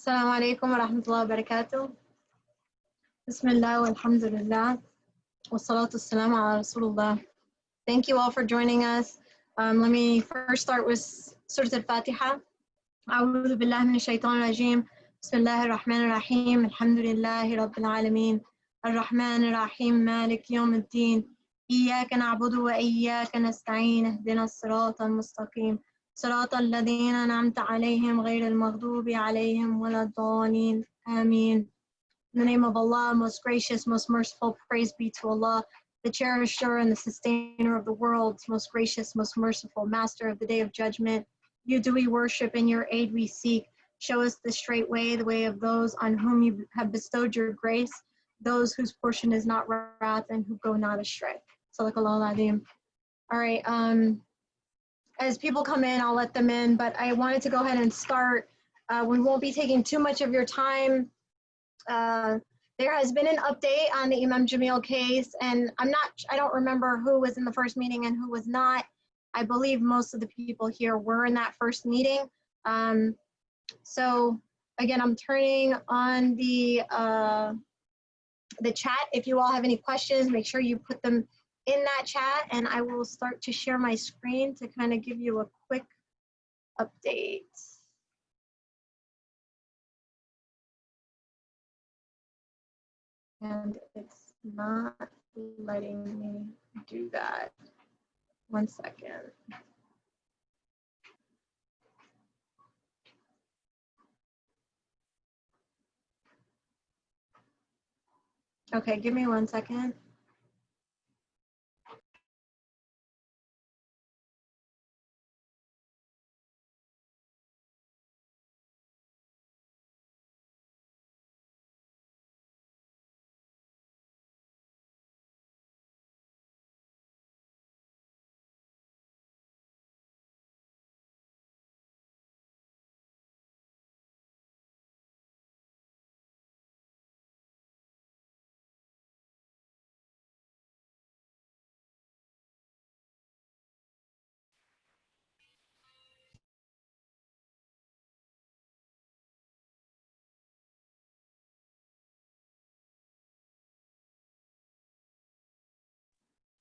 Assalamu alaikum wa rahmatullahi wa barakatuh. Bismillah wa alhamdulillah. Wa salatu wassalamu ala rasulullah. Thank you all for joining us. Let me first start with Surah Al-Fatiha. أعوذ بالله من الشيطان الرجيم. بسم الله الرحمن الرحيم. الحمد لله رب العالمين. الرحمن الرحيم مالك يوم الدين. إياك نعبد وإياك نستعين. اهدنا الصراط المستقيم. صراط الذين أنعمت عليهم غير المغضوب عليهم ولا الضالين. آمين. In the name of Allah, most gracious, most merciful, praise be to Allah, the cherisher and the sustainer of the worlds, most gracious, most merciful, master of the day of judgment. You do we worship, and your aid we seek. Show us the straight way, the way of those on whom you have bestowed your grace, those whose portion is not wrath and who go not astray. Sadaqallahu al-Azim. All right, as people come in, I'll let them in, but I wanted to go ahead and start. We won't be taking too much of your time. There has been an update on the Imam Jamil case, and I don't remember who was in the first meeting and who was not. I believe most of the people here were in that first meeting. So again, I'm turning on the chat. If you all have any questions, make sure you put them in that chat, and I will start to share my screen to kind of give you a quick update. And it's not letting me do that. 1 second. Okay, give me 1 second.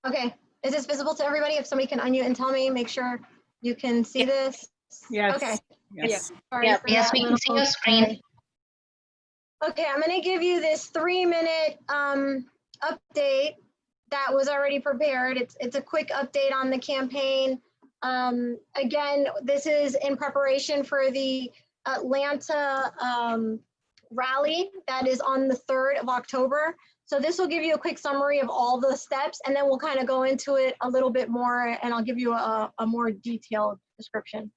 Okay, is this visible to everybody? If somebody can unmute and tell me, make sure you can see this. Yes. Okay. Yes. Yes, we can see your screen. Okay, I'm gonna give you this 3-minute update that was already prepared. It's a quick update on the campaign. Again, this is in preparation for the Atlanta rally that is on the 3rd of October. So this will give you a quick summary of all the steps, and then we'll kind of go into it a little bit more, and I'll give you a more detailed description.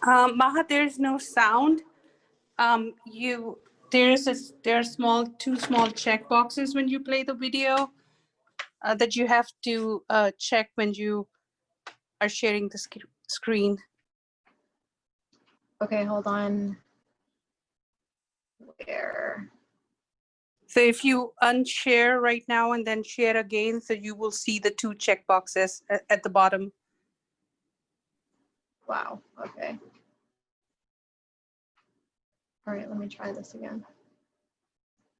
Maha, there's no sound. There are two small check boxes when you play the video that you have to check when you are sharing the screen. Okay, hold on. Where? So if you unshare right now and then share again, so you will see the 2 check boxes at the bottom. Wow, okay. All right, let me try this again.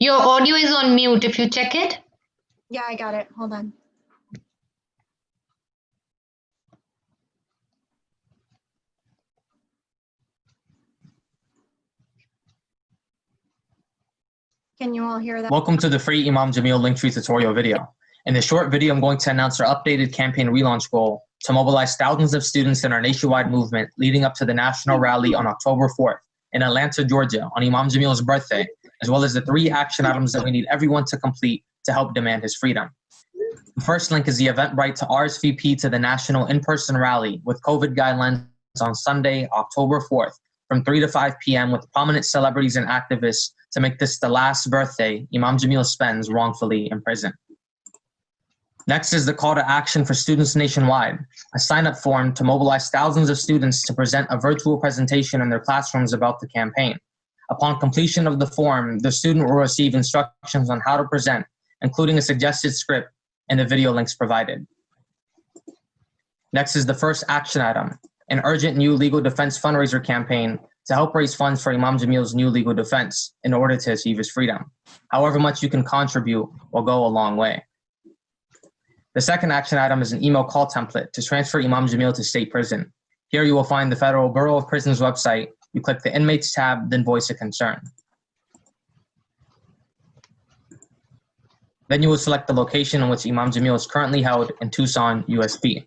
Your audio is on mute. If you check it. Yeah, I got it. Hold on. Can you all hear that? Welcome to the free Imam Jamil Linktree tutorial video. In this short video, I'm going to announce our updated campaign relaunch goal to mobilize thousands of students in our nationwide movement leading up to the national rally on October 4th in Atlanta, Georgia on Imam Jamil's birthday, as well as the 3 action items that we need everyone to complete to help demand his freedom. The first link is the Eventbrite to RSVP to the national in-person rally with COVID guidelines on Sunday, October 4th from 3 to 5 p.m. with prominent celebrities and activists to make this the last birthday Imam Jamil spends wrongfully in prison. Next is the call to action for students nationwide, a sign-up form to mobilize thousands of students to present a virtual presentation in their classrooms about the campaign. Upon completion of the form, the student will receive instructions on how to present, including a suggested script and the video links provided. Next is the first action item, an urgent new legal defense fundraiser campaign to help raise funds for Imam Jamil's new legal defense in order to achieve his freedom. However much you can contribute will go a long way. The second action item is an email call template to transfer Imam Jamil to state prison. Here you will find the Federal Bureau of Prisons website. You click the Inmates tab, then voice a concern. Then you will select the location in which Imam Jamil is currently held in Tucson, USP.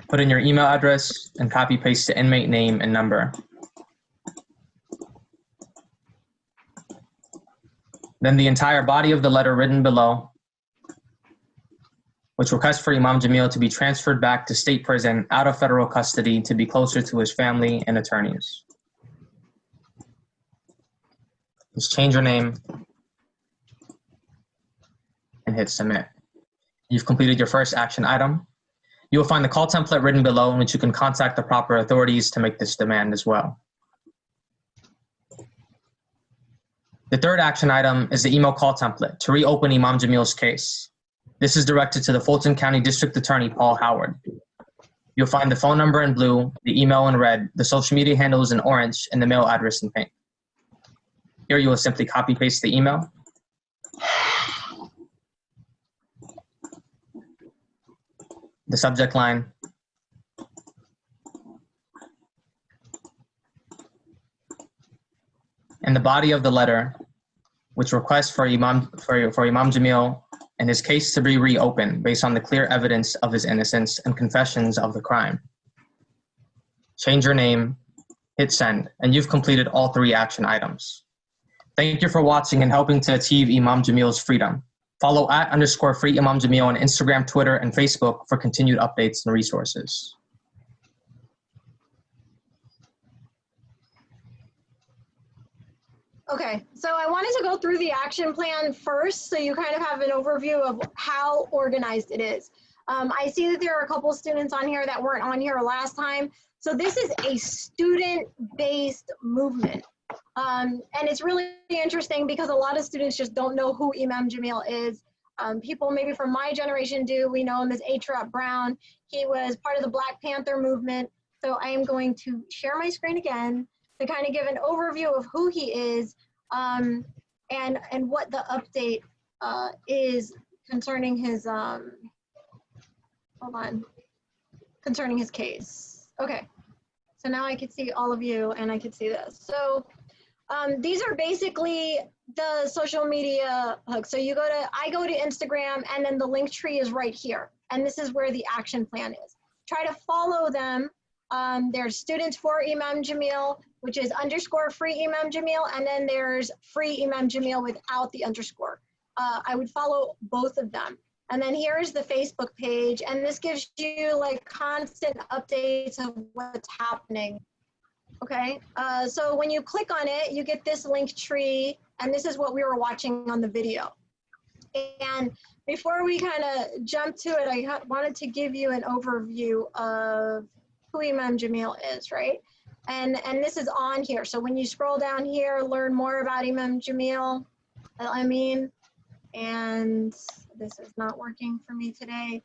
Put in your email address and copy-paste the inmate name and number. Then the entire body of the letter written below, which requests for Imam Jamil to be transferred back to state prison out of federal custody to be closer to his family and attorneys. Just change your name and hit submit. You've completed your first action item. You will find the call template written below in which you can contact the proper authorities to make this demand as well. The third action item is the email call template to reopen Imam Jamil's case. This is directed to the Fulton County District Attorney, Paul Howard. You'll find the phone number in blue, the email in red, the social media handles in orange, and the mail address in pink. Here you will simply copy-paste the email. The subject line, and the body of the letter, which requests for Imam Jamil and his case to be reopened based on the clear evidence of his innocence and confessions of the crime. Change your name, hit send, and you've completed all 3 action items. Thank you for watching and helping to achieve Imam Jamil's freedom. Follow @_free Imam Jamil on Instagram, Twitter, and Facebook for continued updates and resources. Okay, so I wanted to go through the action plan first so you kind of have an overview of how organized it is. I see that there are a couple students on here that weren't on here last time. So this is a student-based movement. And it's really interesting because a lot of students just don't know who Imam Jamil is. People maybe from my generation do. We know him as A. Brown. He was part of the Black Panther movement. So I am going to share my screen again to kind of give an overview of who he is and what the update is concerning his, concerning his case. Okay, so now I can see all of you and I can see this. So these are basically the social media hooks. So I go to Instagram and then the link tree is right here. And this is where the action plan is. Try to follow them. There's Students for Imam Jamil, which is _free Imam Jamil, and then there's free Imam Jamil without the underscore. I would follow both of them. And then here's the Facebook page, and this gives you like constant updates of what's happening. Okay, so when you click on it, you get this link tree, and this is what we were watching on the video. And before we kind of jump to it, I wanted to give you an overview of who Imam Jamil is, right? And this is on here. So when you scroll down here, learn more about Imam Jamil, Al-Amin, and this is not working for me today.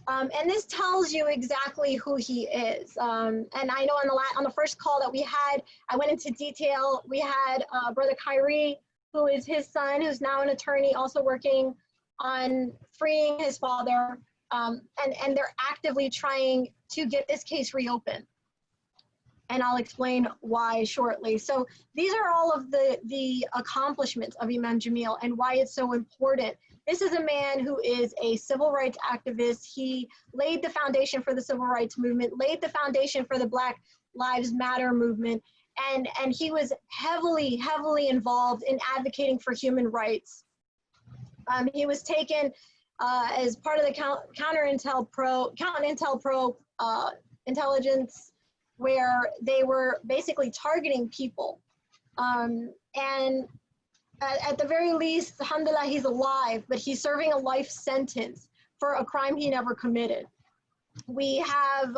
And this tells you exactly who he is. And I know on the first call that we had, I went into detail. We had Brother Kyrie, who is his son, who's now an attorney, also working on freeing his father. And they're actively trying to get this case reopened. And I'll explain why shortly. So these are all of the accomplishments of Imam Jamil and why it's so important. This is a man who is a civil rights activist. He laid the foundation for the civil rights movement, laid the foundation for the Black Lives Matter movement, and he was heavily involved in advocating for human rights. He was taken as part of the Counter-Intel Pro intelligence, where they were basically targeting people. And at the very least, alhamdulillah, he's alive, but he's serving a life sentence for a crime he never committed. We have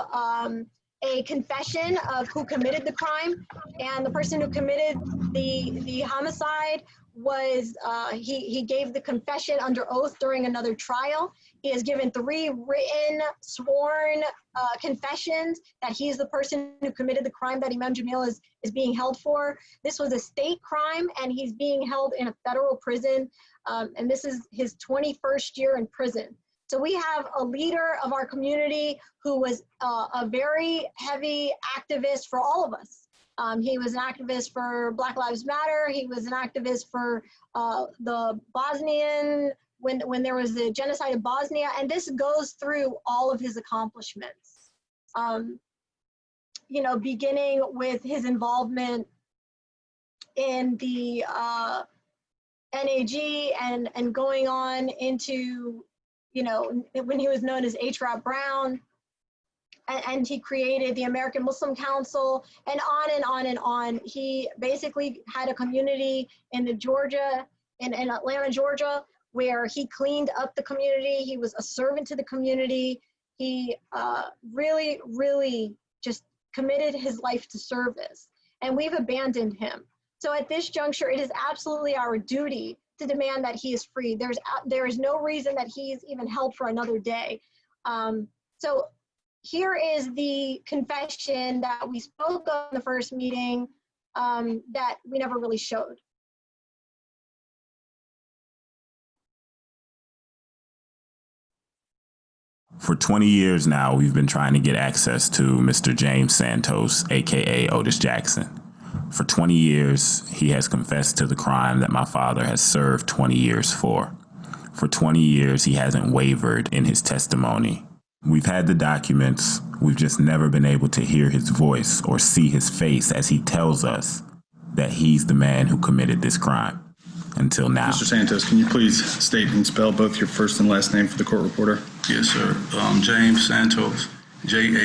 a confession of who committed the crime, and the person who committed the homicide was, he gave the confession under oath during another trial. He has given 3 written, sworn confessions that he is the person who committed the crime that Imam Jamil is being held for. This was a state crime, and he's being held in a federal prison, and this is his 21st year in prison. So we have a leader of our community who was a very heavy activist for all of us. He was an activist for Black Lives Matter. He was an activist for the Bosnian, when there was the genocide of Bosnia, and this goes through all of his accomplishments. You know, beginning with his involvement in the NAG and going on into, you know, when he was known as H. Rap Brown, and he created the American Muslim Council, and on and on and on. He basically had a community in Atlanta, Georgia, where he cleaned up the community. He was a servant to the community. He really just committed his life to service, and we've abandoned him. So at this juncture, it is absolutely our duty to demand that he is free. There is no reason that he is even held for another day. So here is the confession that we spoke of in the first meeting that we never really showed. For 20 years now, we've been trying to get access to Mr. James Santos, aka Otis Jackson. For 20 years, he has confessed to the crime that my father has served 20 years for. For 20 years, he hasn't wavered in his testimony. We've had the documents, we've just never been able to hear his voice or see his face as he tells us that he's the man who committed this crime. Until now. Mr. Santos, can you please state and spell both your first and last name for the court reporter? Yes, sir. James Santos, James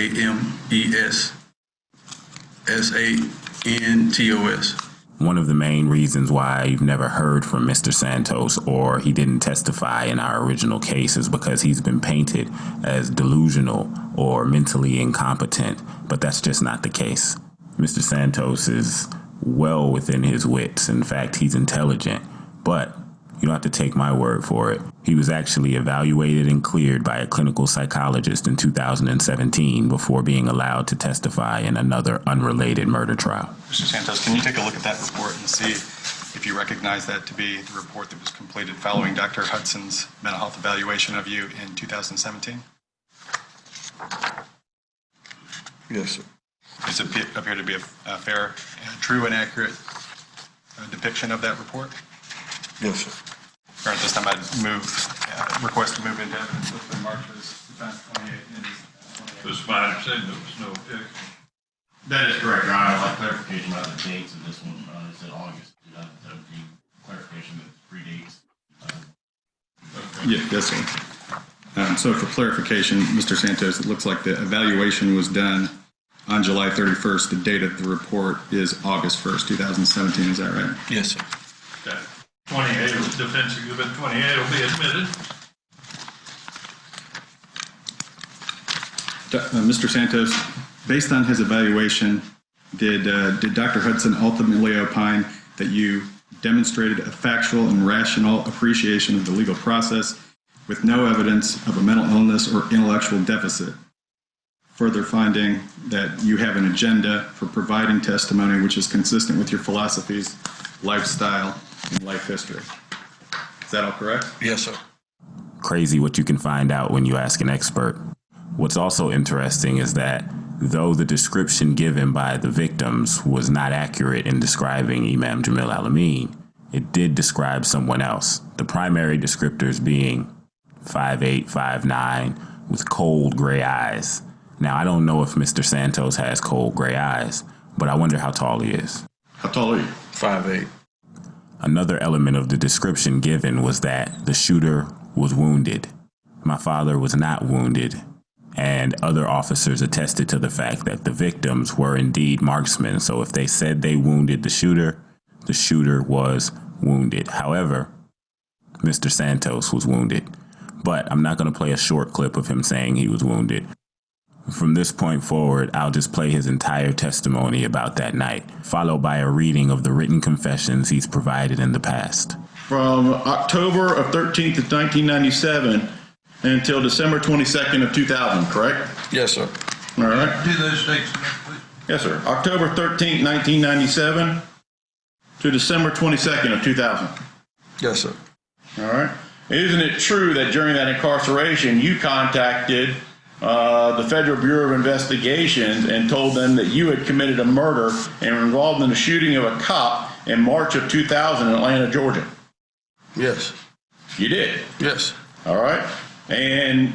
Santos. One of the main reasons why you've never heard from Mr. Santos or he didn't testify in our original case is because he's been painted as delusional or mentally incompetent, but that's just not the case. Mr. Santos is well within his wits. In fact, he's intelligent, but you don't have to take my word for it. He was actually evaluated and cleared by a clinical psychologist in 2017 before being allowed to testify in another unrelated murder trial. Mr. Santos, can you take a look at that report and see if you recognize that to be the report that was completed following Dr. Hudson's mental health evaluation of you in 2017? Yes, sir. Does it appear to be a fair, true, and accurate depiction of that report? Yes, sir. At this time, I'd request to move into evidence with the marches defense 28. It was my understanding there was no objection. That is correct, Your Honor. I'd like clarification about the dates of this one. It said August 2017. Clarification that predates. Yeah, yes, sir. So for clarification, Mr. Santos, it looks like the evaluation was done on July 31st. The date of the report is August 1st, 2017. Is that right? Yes, sir. Okay. 28, defense exhibit 28 will be admitted. Mr. Santos, based on his evaluation, did Dr. Hudson ultimately opine that you demonstrated a factual and rational appreciation of the legal process with no evidence of a mental illness or intellectual deficit. Further finding that you have an agenda for providing testimony which is consistent with your philosophies, lifestyle, and life history. Is that all correct? Yes, sir. Crazy what you can find out when you ask an expert. What's also interesting is that though the description given by the victims was not accurate in describing Imam Jamil Al-Amin, it did describe someone else, the primary descriptors being 5'8", 5'9", with cold gray eyes. Now, I don't know if Mr. Santos has cold gray eyes, but I wonder how tall he is. How tall are you? 5'8". Another element of the description given was that the shooter was wounded. My father was not wounded, and other officers attested to the fact that the victims were indeed marksmen. So if they said they wounded the shooter was wounded. However, Mr. Santos was wounded, but I'm not going to play a short clip of him saying he was wounded. From this point forward, I'll just play his entire testimony about that night, followed by a reading of the written confessions he's provided in the past. From October of 13th of 1997 until December 22nd of 2000, correct? Yes, sir. All right. Do those dates again, please. Yes, sir. October 13th, 1997 to December 22nd of 2000. Yes, sir. All right. Isn't it true that during that incarceration, you contacted the Federal Bureau of Investigations and told them that you had committed a murder and were involved in the shooting of a cop in March of 2000 in Atlanta, Georgia? Yes. You did? Yes. All right. And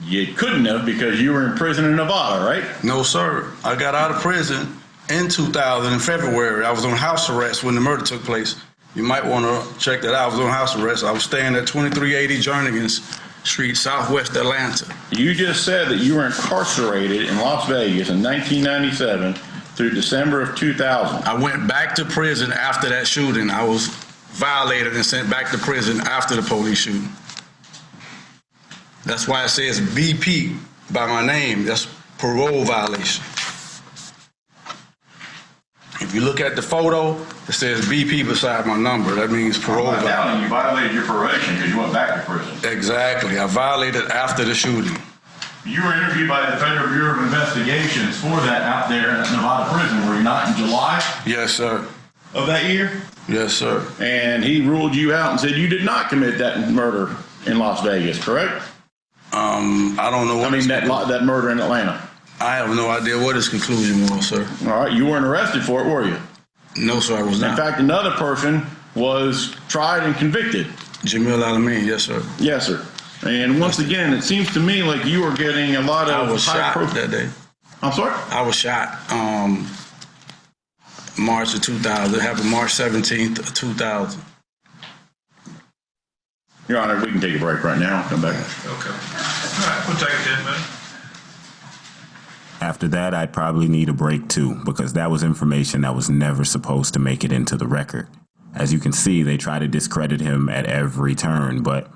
you couldn't have because you were in prison in Nevada, right? No, sir. I got out of prison in 2000 in February. I was on house arrest when the murder took place. You might want to check that out. I was on house arrest. I was staying at 2380 Jernigan Street, Southwest Atlanta. You just said that you were incarcerated in Las Vegas in 1997 through December of 2000. I went back to prison after that shooting. I was violated and sent back to prison after the police shooting. That's why it says BP by my name. That's parole violation. If you look at the photo, it says BP beside my number. That means parole violation. You violated your probation because you went back to prison. Exactly. I violated after the shooting. You were interviewed by the Federal Bureau of Investigations for that out there in Nevada prison, were you not, in July Yes, sir. of that year? Yes, sir. And he ruled you out and said you did not commit that murder in Las Vegas, correct? I don't know what that murder in Atlanta. I have no idea what his conclusion was, sir. All right, you weren't arrested for it, were you? No, sir, I was In not. fact, another person was tried and convicted. Jamil Al-Amin, yes, sir. Yes, sir. And once again, it seems to me like you were getting a lot of I was shot that day. I'm sorry? I was shot March of 2000. It happened March 17th of 2000. Your Honor, we can take a break right now. Come back. Okay. All right, we'll take 10 minutes. After that, I'd probably need a break too, because that was information that was never supposed to make it into the record. As you can see, they try to discredit him at every turn, but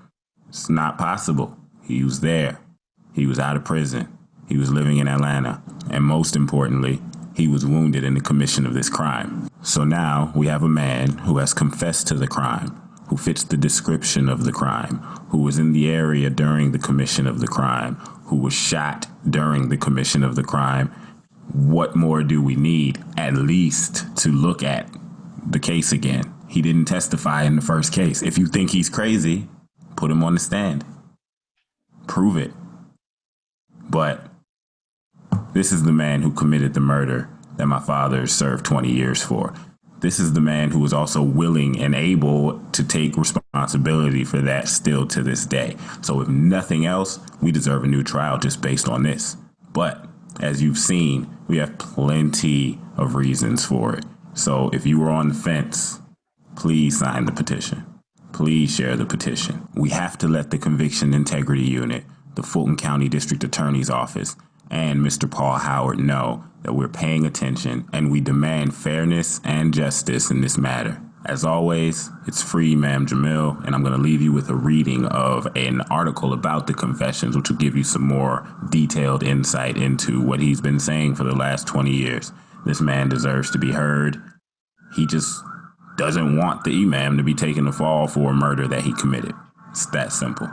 it's not possible. He was there. He was out of prison. He was living in Atlanta. And most importantly, he was wounded in the commission of this crime. So now we have a man who has confessed to the crime, who fits the description of the crime, who was in the area during the commission of the crime, who was shot during the commission of the crime. What more do we need? At least to look at the case again. He didn't testify in the first case. If you think he's crazy, put him on the stand. Prove it. But this is the man who committed the murder that my father served 20 years for. This is the man who is also willing and able to take responsibility for that still to this day. So if nothing else, we deserve a new trial just based on this. But as you've seen, we have plenty of reasons for it. So if you were on the fence, please sign the petition. Please share the petition. We have to let the Conviction Integrity Unit, the Fulton County District Attorney's Office, and Mr. Paul Howard know that we're paying attention and we demand fairness and justice in this matter. As always, it's free Imam Jamil, and I'm going to leave you with a reading of an article about the confessions, which will give you some more detailed insight into what he's been saying for the last 20 years. This man deserves to be heard. He just doesn't want the Imam to be taking the fall for a murder that he committed. It's that simple.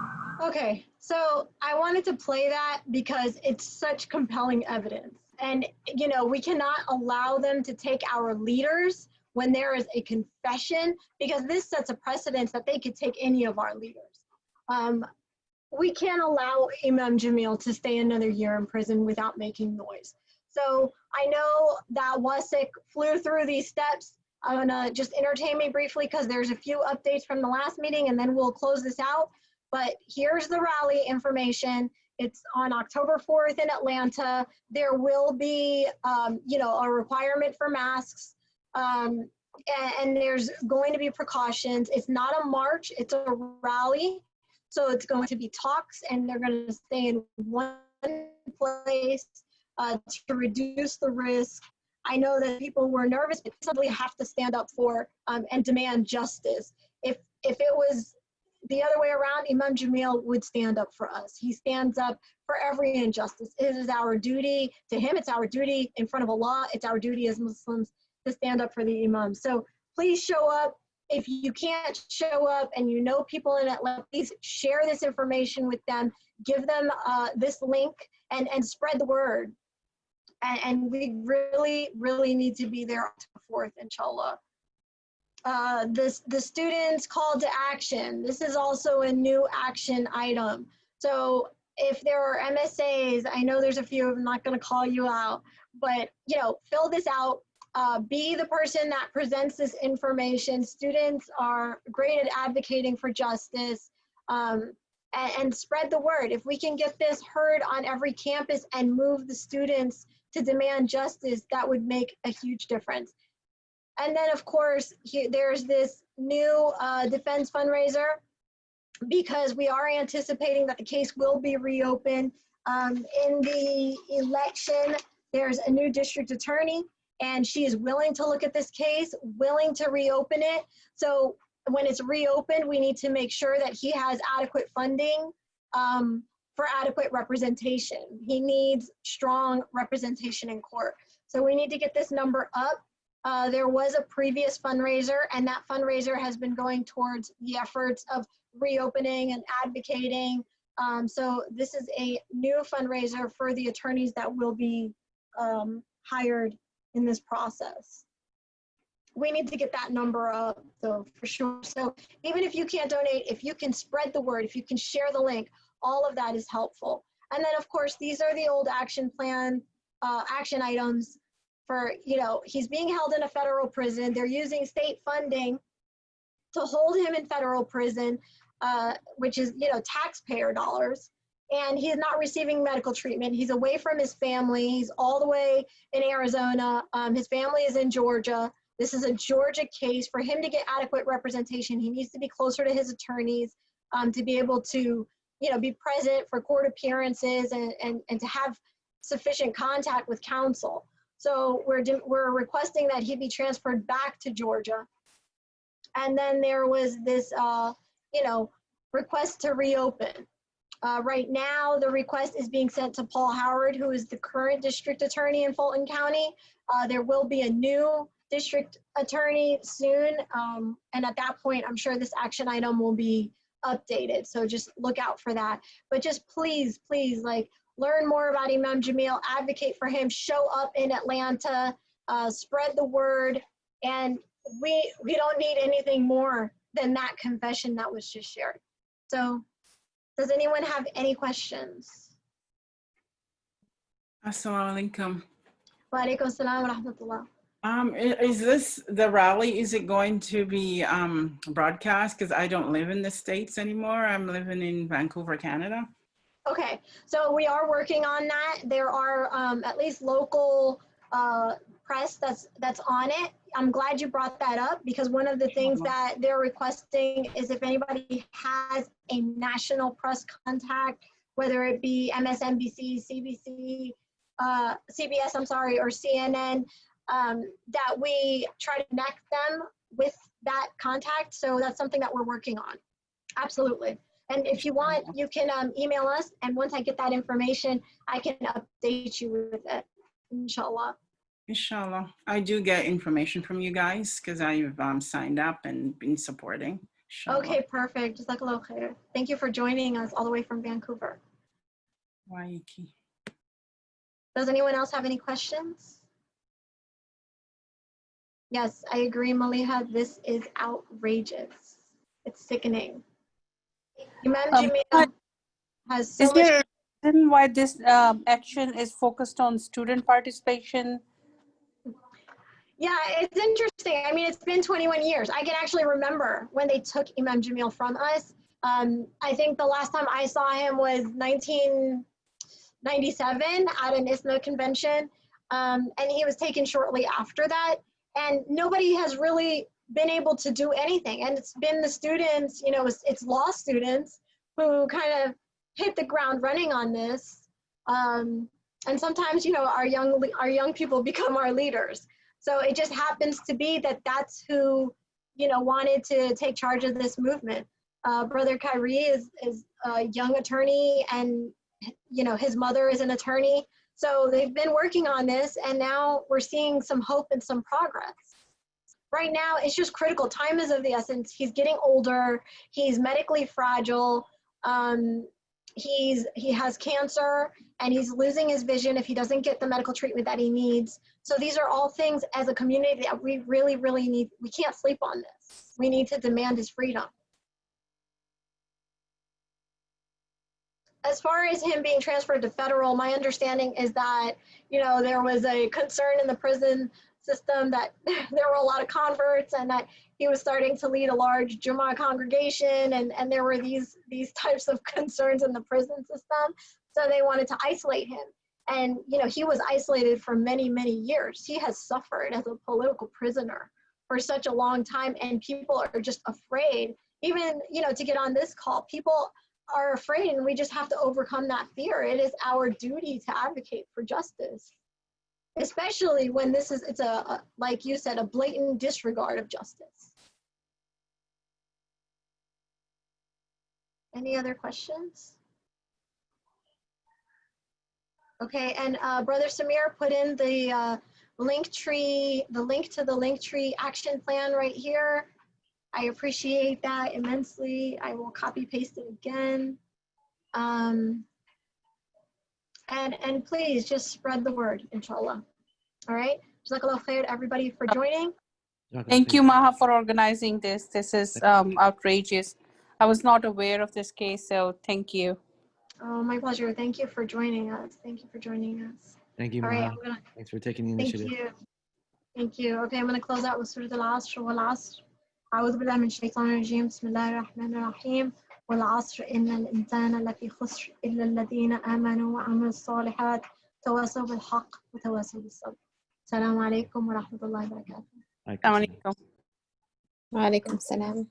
Okay, so I wanted to play that because it's such compelling evidence. And, you know, we cannot allow them to take our leaders when there is a confession, because this sets a precedence that they could take any of our leaders. We can't allow Imam Jamil to stay another year in prison without making noise. So I know that Wasik flew through these steps. I'm gonna just entertain me briefly because there's a few updates from the last meeting and then we'll close this out. But here's the rally information. It's on October 4th in Atlanta. There will be, you know, a requirement for masks. And there's going to be precautions. It's not a march, it's a rally. So it's going to be talks and they're going to stay in one place to reduce the risk. I know that people were nervous, but suddenly have to stand up for and demand justice. If it was the other way around, Imam Jamil would stand up for us. He stands up for every injustice. It is our duty to him. It's our duty in front of Allah. It's our duty as Muslims to stand up for the Imam. So please show up. If you can't show up and you know people in Atlanta, please share this information with them. Give them this link and spread the word. And we really, really need to be there on the 4th, inshallah. The students' call to action. This is also a new action item. So if there are MSAs, I know there's a few, I'm not gonna call you out, but you know, fill this out. Be the person that presents this information. Students are great at advocating for justice, and spread the word. If we can get this heard on every campus and move the students to demand justice, that would make a huge difference. And then of course, there's this new defense fundraiser, because we are anticipating that the case will be reopened. In the election, there's a new district attorney, and she is willing to look at this case, willing to reopen it. So when it's reopened, we need to make sure that he has adequate funding for adequate representation. He needs strong representation in court. So we need to get this number up. There was a previous fundraiser, and that fundraiser has been going towards the efforts of reopening and advocating. So this is a new fundraiser for the attorneys that will be hired in this process. We need to get that number up, though, for sure. So even if you can't donate, if you can spread the word, if you can share the link, all of that is helpful. And then of course, these are the old action plan, action items for, you know, he's being held in a federal prison. They're using state funding to hold him in federal prison, which is, you know, taxpayer dollars. And he's not receiving medical treatment. He's away from his family. He's all the way in Arizona. His family is in Georgia. This is a Georgia case. For him to get adequate representation, he needs to be closer to his attorneys, to be able to, you know, be present for court appearances and to have sufficient contact with counsel. So we're requesting that he be transferred back to Georgia. And then there was this, you know, request to reopen. Right now, the request is being sent to Paul Howard, who is the current district attorney in Fulton County. There will be a new district attorney soon. And at that point, I'm sure this action item will be updated. So just look out for that. But just please, please, like, learn more about Imam Jamil, advocate for him, show up in Atlanta, spread the word. And we don't need anything more than that confession that was just shared. So does anyone have any questions? Assalamu alaikum. Wa alaikum assalam wa rahmatullah. Is this the rally? Is it going to be broadcast? Because I don't live in the States anymore. I'm living in Vancouver, Canada. Okay, so we are working on that. There are at least local press that's on it. I'm glad you brought that up, because one of the things that they're requesting is if anybody has a national press contact, whether it be MSNBC, CBC, CBS, I'm sorry, or CNN, that we try to connect them with that contact. So that's something that we're working on. Absolutely. And if you want, you can email us, and once I get that information, I can update you with it, inshallah. Inshallah. I do get information from you guys because I've signed up and been supporting. Inshallah. Okay, perfect. Jazakallah khair. Thank you for joining us all the way from Vancouver. Waiki. Does anyone else have any questions? Yes, I agree, Maliha. This is outrageous. It's sickening. Imam Jamil has so Is much. there a reason why this action is focused on student participation? Yeah, it's interesting. I mean, it's been 21 years. I can actually remember when they took Imam Jamil from us. I think the last time I saw him was 1997 at an ISNA convention, and he was taken shortly after that. And nobody has really been able to do anything. And it's been the students, you know, it's law students who kind of hit the ground running on this. And sometimes, you know, our young people become our leaders. So it just happens to be that that's who, you know, wanted to take charge of this movement. Brother Kyrie is a young attorney, and, you know, his mother is an attorney. So they've been working on this, and now we're seeing some hope and some progress. Right now, it's just critical. Time is of the essence. He's getting older. He's medically fragile. He has cancer, and he's losing his vision if he doesn't get the medical treatment that he needs. So these are all things as a community that we really, really need. We can't sleep on this. We need to demand his freedom. As far as him being transferred to federal, my understanding is that, you know, there was a concern in the prison system that there were a lot of converts, and that he was starting to lead a large Jummah congregation, and there were these types of concerns in the prison system. So they wanted to isolate him. And, you know, he was isolated for many, many years. He has suffered as a political prisoner for such a long time, and people are just afraid. Even, you know, to get on this call, people are afraid, and we just have to overcome that fear. It is our duty to advocate for justice, especially when it's a, like you said, a blatant disregard of justice. Any other questions? Okay, and Brother Samir put in the link to the Linktree action plan right here. I appreciate that immensely. I will copy paste it again. And please just spread the word, inshallah. All right. Jazakallah khair to everybody for joining. Thank you, Maha, for organizing this. This is outrageous. I was not aware of this case, so thank you. Oh, my pleasure. Thank you for joining us. Thank you for joining us. Thank you, All right, Maha. Thanks for taking the thank initiative. you. Thank you. Okay, I'm going to close out with Surah Al-Asr wal-Asr. أعوذ بالله من الشيطان الرجيم بسم الله الرحمن الرحيم والعصر إن الإنسان لفي خسر إلا الذين آمنوا وعملوا الصالحات تواصوا بالحق وتواصوا بالصبر. السلام عليكم ورحمة الله وبركاته. Assalamu alaikum. وعليكم السلام.